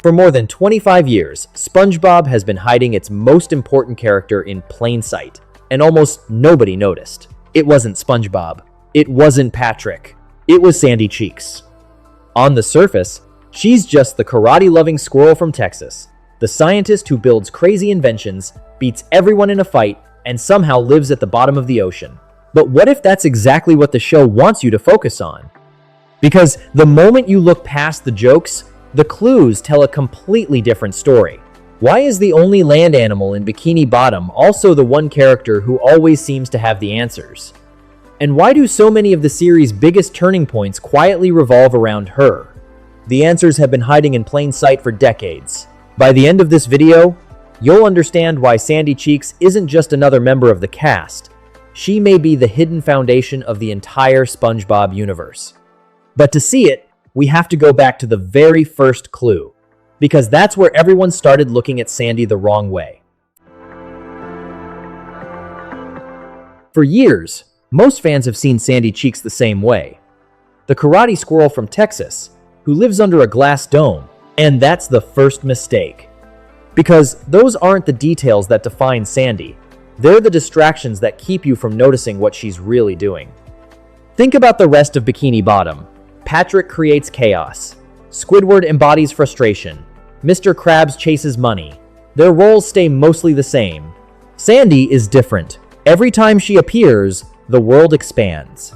For more than 25 years, SpongeBob has been hiding its most important character in plain sight, and almost nobody noticed. It wasn't SpongeBob. It wasn't Patrick. It was Sandy Cheeks. On the surface, she's just the karate-loving squirrel from Texas, the scientist who builds crazy inventions, beats everyone in a fight, and somehow lives at the bottom of the ocean. But what if that's exactly what the show wants you to focus on? Because the moment you look past the jokes, the clues tell a completely different story. Why is the only land animal in Bikini Bottom also the one character who always seems to have the answers? And why do so many of the series' biggest turning points quietly revolve around her? The answers have been hiding in plain sight for decades. By the end of this video, you'll understand why Sandy Cheeks isn't just another member of the cast. She may be the hidden foundation of the entire SpongeBob universe. But to see it, we have to go back to the very first clue, because that's where everyone started looking at Sandy the wrong way. For years, most fans have seen Sandy Cheeks the same way. The karate squirrel from Texas, who lives under a glass dome, and that's the first mistake. Because those aren't the details that define Sandy. They're the distractions that keep you from noticing what she's really doing. Think about the rest of Bikini Bottom. Patrick creates chaos. Squidward embodies frustration. Mr. Krabs chases money. Their roles stay mostly the same. Sandy is different. Every time she appears, the world expands.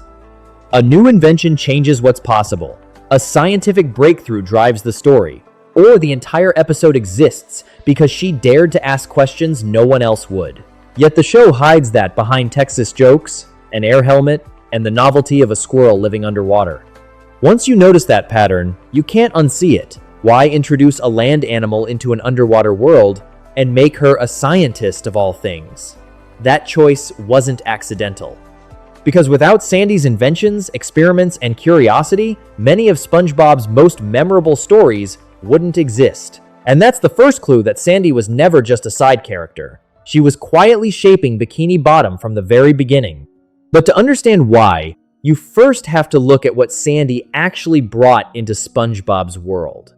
A new invention changes what's possible. A scientific breakthrough drives the story. Or the entire episode exists because she dared to ask questions no one else would. Yet the show hides that behind Texas jokes, an air helmet, and the novelty of a squirrel living underwater. Once you notice that pattern, you can't unsee it. Why introduce a land animal into an underwater world and make her a scientist of all things? That choice wasn't accidental. Because without Sandy's inventions, experiments, and curiosity, many of SpongeBob's most memorable stories wouldn't exist. And that's the first clue that Sandy was never just a side character. She was quietly shaping Bikini Bottom from the very beginning. But to understand why, you first have to look at what Sandy actually brought into SpongeBob's world.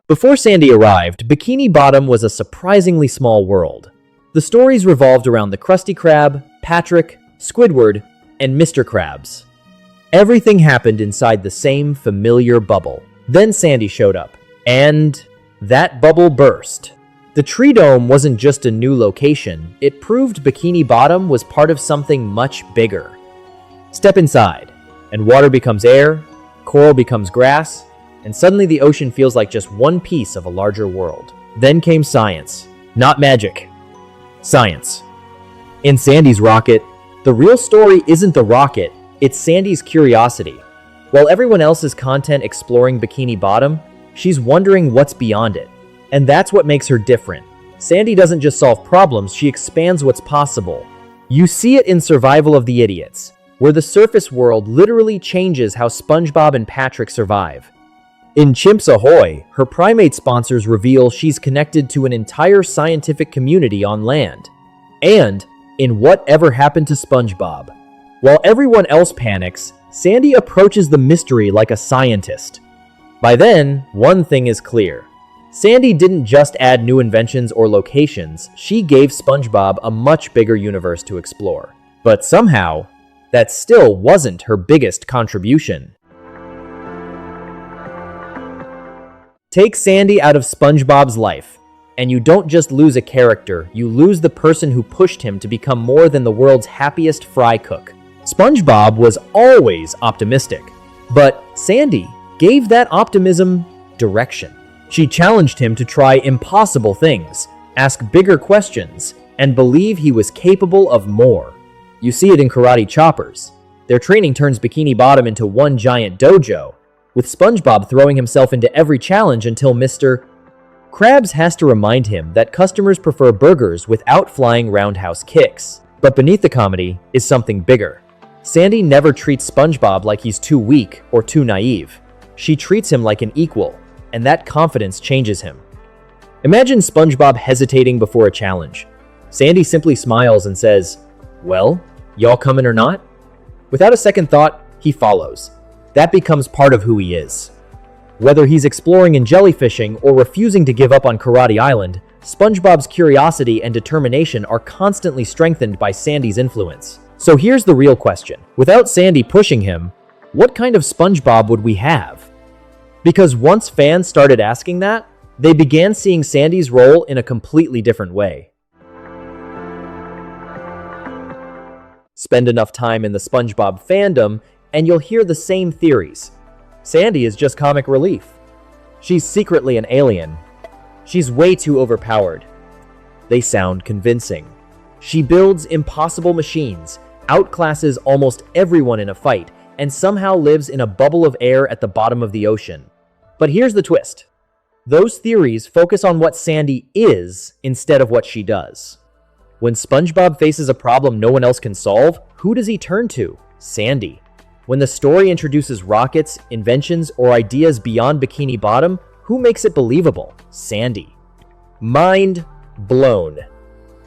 Before Sandy arrived, Bikini Bottom was a surprisingly small world. The stories revolved around the Krusty Krab, Patrick, Squidward, and Mr. Krabs. Everything happened inside the same familiar bubble. Then Sandy showed up, and that bubble burst. The Tree Dome wasn't just a new location, it proved Bikini Bottom was part of something much bigger. Step inside, and water becomes air, coral becomes grass, and suddenly the ocean feels like just one piece of a larger world. Then came science. Not magic. Science. In Sandy's rocket, the real story isn't the rocket, it's Sandy's curiosity. While everyone else's content exploring Bikini Bottom, she's wondering what's beyond it. And that's what makes her different. Sandy doesn't just solve problems, she expands what's possible. You see it in Survival of the Idiots, where the surface world literally changes how SpongeBob and Patrick survive. In Chimps Ahoy, her primate sponsors reveal she's connected to an entire scientific community on land. And in Whatever Happened to SpongeBob, while everyone else panics, Sandy approaches the mystery like a scientist. By then, one thing is clear. Sandy didn't just add new inventions or locations, she gave SpongeBob a much bigger universe to explore. But somehow, that still wasn't her biggest contribution. Take Sandy out of SpongeBob's life, and you don't just lose a character, you lose the person who pushed him to become more than the world's happiest fry cook. SpongeBob was always optimistic, but Sandy gave that optimism direction. She challenged him to try impossible things, ask bigger questions, and believe he was capable of more. You see it in Karate Choppers. Their training turns Bikini Bottom into one giant dojo, with SpongeBob throwing himself into every challenge until Mr. Krabs has to remind him that customers prefer burgers without flying roundhouse kicks. But beneath the comedy is something bigger. Sandy never treats SpongeBob like he's too weak or too naive. She treats him like an equal, and that confidence changes him. Imagine SpongeBob hesitating before a challenge. Sandy simply smiles and says, "Well, y'all coming or not?" Without a second thought, he follows. That becomes part of who he is. Whether he's exploring and jellyfishing or refusing to give up on Karate Island, SpongeBob's curiosity and determination are constantly strengthened by Sandy's influence. So here's the real question. Without Sandy pushing him, what kind of SpongeBob would we have? Because once fans started asking that, they began seeing Sandy's role in a completely different way. Spend enough time in the SpongeBob fandom, and you'll hear the same theories. Sandy is just comic relief. She's secretly an alien. She's way too overpowered. They sound convincing. She builds impossible machines, outclasses almost everyone in a fight, and somehow lives in a bubble of air at the bottom of the ocean. But here's the twist. Those theories focus on what Sandy is instead of what she does. When SpongeBob faces a problem no one else can solve, who does he turn to? Sandy. When the story introduces rockets, inventions, or ideas beyond Bikini Bottom, who makes it believable? Sandy. Mind blown.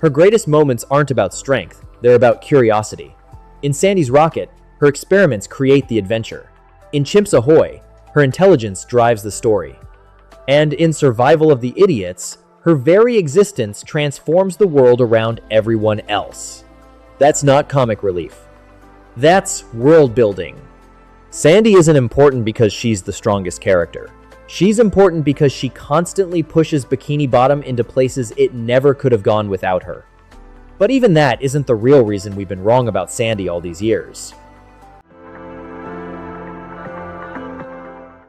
Her greatest moments aren't about strength, they're about curiosity. In Sandy's rocket, her experiments create the adventure. In Chimps Ahoy, her intelligence drives the story. And in Survival of the Idiots, her very existence transforms the world around everyone else. That's not comic relief. That's world building. Sandy isn't important because she's the strongest character. She's important because she constantly pushes Bikini Bottom into places it never could have gone without her. But even that isn't the real reason we've been wrong about Sandy all these years.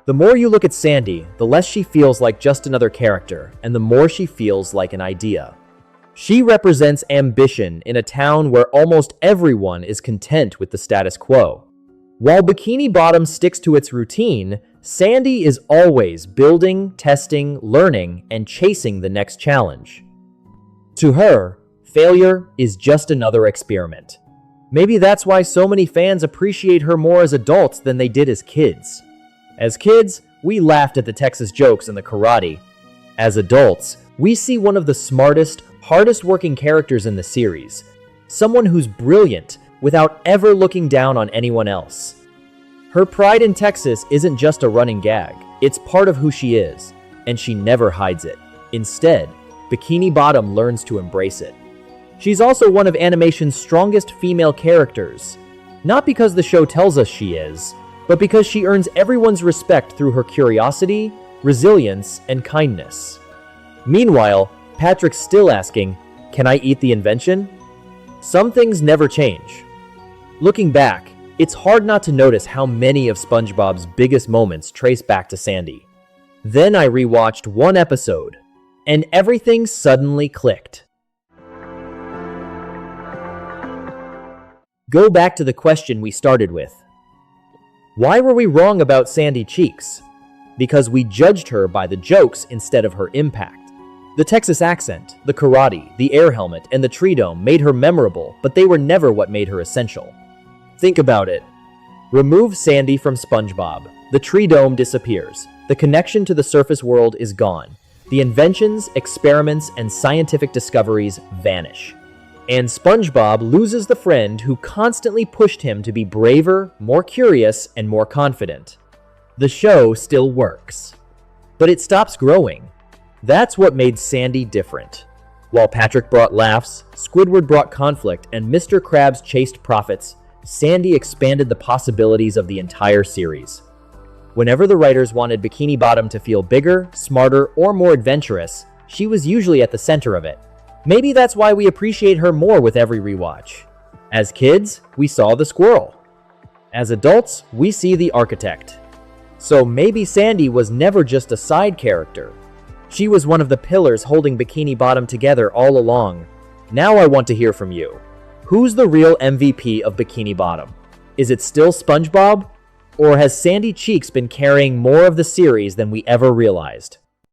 The more you look at Sandy, the less she feels like just another character, and the more she feels like an idea. She represents ambition in a town where almost everyone is content with the status quo. While Bikini Bottom sticks to its routine, Sandy is always building, testing, learning, and chasing the next challenge. To her, failure is just another experiment. Maybe that's why so many fans appreciate her more as adults than they did as kids. As kids, we laughed at the Texas jokes and the karate. As adults, we see one of the smartest, hardest-working characters in the series. Someone who's brilliant without ever looking down on anyone else. Her pride in Texas isn't just a running gag. It's part of who she is, and she never hides it. Instead, Bikini Bottom learns to embrace it. She's also one of animation's strongest female characters, not because the show tells us she is, but because she earns everyone's respect through her curiosity, resilience, and kindness. Meanwhile, Patrick's still asking, "Can I eat the invention?" Some things never change. Looking back, it's hard not to notice how many of SpongeBob's biggest moments trace back to Sandy. Then I rewatched one episode, and everything suddenly clicked. Go back to the question we started with. Why were we wrong about Sandy Cheeks? Because we judged her by the jokes instead of her impact. The Texas accent, the karate, the air helmet, and the tree dome made her memorable, but they were never what made her essential. Think about it. Remove Sandy from SpongeBob. The tree dome disappears. The connection to the surface world is gone. The inventions, experiments, and scientific discoveries vanish. And SpongeBob loses the friend who constantly pushed him to be braver, more curious, and more confident. The show still works, but it stops growing. That's what made Sandy different. While Patrick brought laughs, Squidward brought conflict, and Mr. Krabs chased profits, Sandy expanded the possibilities of the entire series. Whenever the writers wanted Bikini Bottom to feel bigger, smarter, or more adventurous, she was usually at the center of it. Maybe that's why we appreciate her more with every rewatch. As kids, we saw the squirrel. As adults, we see the architect. So maybe Sandy was never just a side character. She was one of the pillars holding Bikini Bottom together all along. Now I want to hear from you. Who's the real MVP of Bikini Bottom? Is it still SpongeBob? Or has Sandy Cheeks been carrying more of the series than we ever realized?